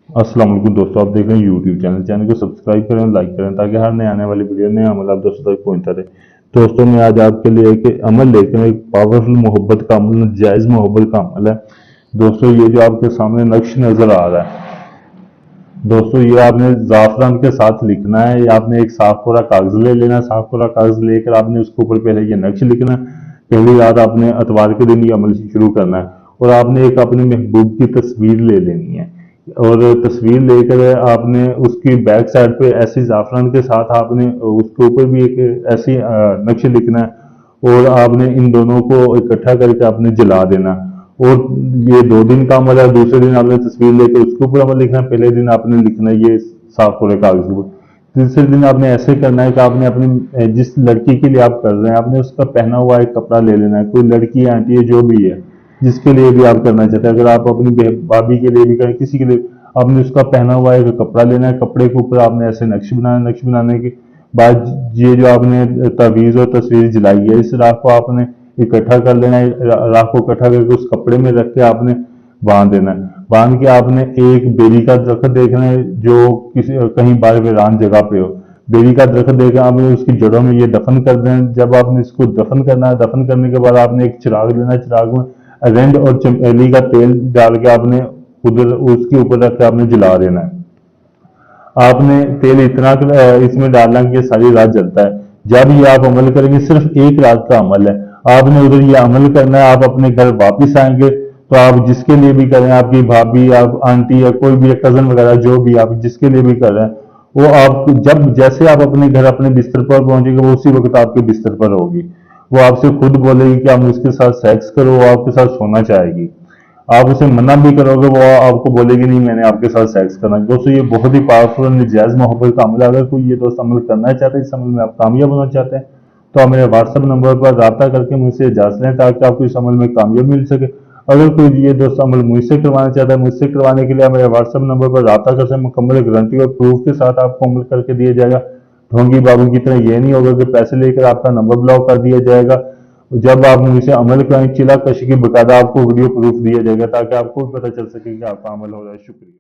अस्सलाम वालेकुम दोस्तों, आप देख रहे हैं यूट्यूब चैनल को सब्सक्राइब करें, लाइक करें ताकि हर नए आने वाली वीडियो नए अमल आप दोस्तों तक पहुंचता रहे। दोस्तों मैं आज आपके लिए एक अमल लेकर एक पावरफुल मोहब्बत का अमल, जायज़ मोहब्बत का अमल है। दोस्तों ये जो आपके सामने नक्श नज़र आ रहा है, दोस्तों ये आपने ज़ाफ़रान के साथ लिखना है। ये आपने एक साफ कोरा कागज़ ले लेना है। साफ कोरा कागज़ लेकर आपने उसके ऊपर पहले ये नक्श लिखना है। पहली रात आपने इतवार के दिन ये अमल शुरू करना है और आपने एक अपने महबूब की तस्वीर ले लेनी है और तस्वीर लेकर आपने उसकी बैक साइड पे ऐसी ज़ाफ़रान के साथ आपने उसके ऊपर भी एक ऐसी नक्श लिखना है और आपने इन दोनों को इकट्ठा करके आपने जला देना है। और ये 2 दिन का अमल है। दूसरे दिन आपने तस्वीर लेकर उसके ऊपर अमल लिखना है। पहले दिन आपने लिखना है ये साफ पूरे कागज के ऊपर। तीसरे दिन आपने ऐसे करना है कि आपने अपनी जिस लड़की के लिए आप कर रहे हैं आपने उसका पहना हुआ एक कपड़ा ले लेना है। कोई लड़की है, आंटी है, जो भी है, जिसके लिए भी आप करना चाहते हैं, अगर आप अपनी भाभी के लिए भी करें, किसी के लिए, आपने उसका पहना हुआ एक कपड़ा लेना है। कपड़े के ऊपर आपने ऐसे नक्श बनाना है। नक्श बनाने के बाद ये जो आपने तावीज़ और तस्वीर जलाई है, इस राख को आपने इकट्ठा कर लेना है। राख को इकट्ठा करके उस कपड़े में रख के आपने बांध देना है। बांध के आपने एक बेरी का दरख्त देखना है जो किसी कहीं बाहर वीरान जगह पे हो। बेरी का दरख्त देखकर आपने उसकी जड़ों में ये दफन कर देना है। जब आपने इसको दफन करना है, दफन करने के बाद आपने एक चिराग लेना है। चिराग में अरंड और चमेली का तेल डाल के आपने उधर उसके ऊपर रख के आपने जला देना है। आपने तेल इतना इसमें डालना कि ये सारी रात जलता है। जब ये आप अमल करेंगे, सिर्फ एक रात का अमल है, आपने उधर ये अमल करना है। आप अपने घर वापस आएंगे तो आप जिसके लिए भी करें, आपकी भाभी, आप आंटी या कोई भी कजन वगैरह, जो भी आप जिसके लिए भी कर रहे हैं, वो आप जब जैसे आप अपने घर अपने बिस्तर पर पहुंचेंगे वो उसी वक्त आपके बिस्तर पर होगी। वो आपसे खुद बोलेगी कि आप उसके साथ सेक्स करो, वो आपके साथ सोना चाहेगी। आप उसे मना भी करोगे वो आपको बोलेगी नहीं, मैंने आपके साथ सेक्स करना है। दोस्तों ये बहुत ही पावरफुल और नजायज मोहब्बत का अमल है। अगर कोई ये दोस्त अमल करना चाहते हैं, इस अमल में आप कामयाब होना चाहते हैं, तो आप मेरे व्हाट्सएप नंबर पर रब्ता करके मुझसे इजाजत लें ताकि आपको इस अमल में कामयाब मिल सके। अगर कोई ये दोस्त अमल मुझसे करवाना चाहता है, मुझसे करवाने के लिए आप मेरे व्हाट्सएप नंबर पर रब्ता कर सकते, मुकम्मल गारंटी और प्रूफ के साथ आपको अमल करके दिया जाएगा। ढोंगी बाबू की तरह ये नहीं होगा कि पैसे लेकर आपका नंबर ब्लॉक कर दिया जाएगा। जब आप मुझसे अमल करें, चिला कशी की बकायदा आपको वीडियो प्रूफ दिया जाएगा ताकि आपको भी पता चल सके कि आपका अमल हो रहा है। शुक्रिया।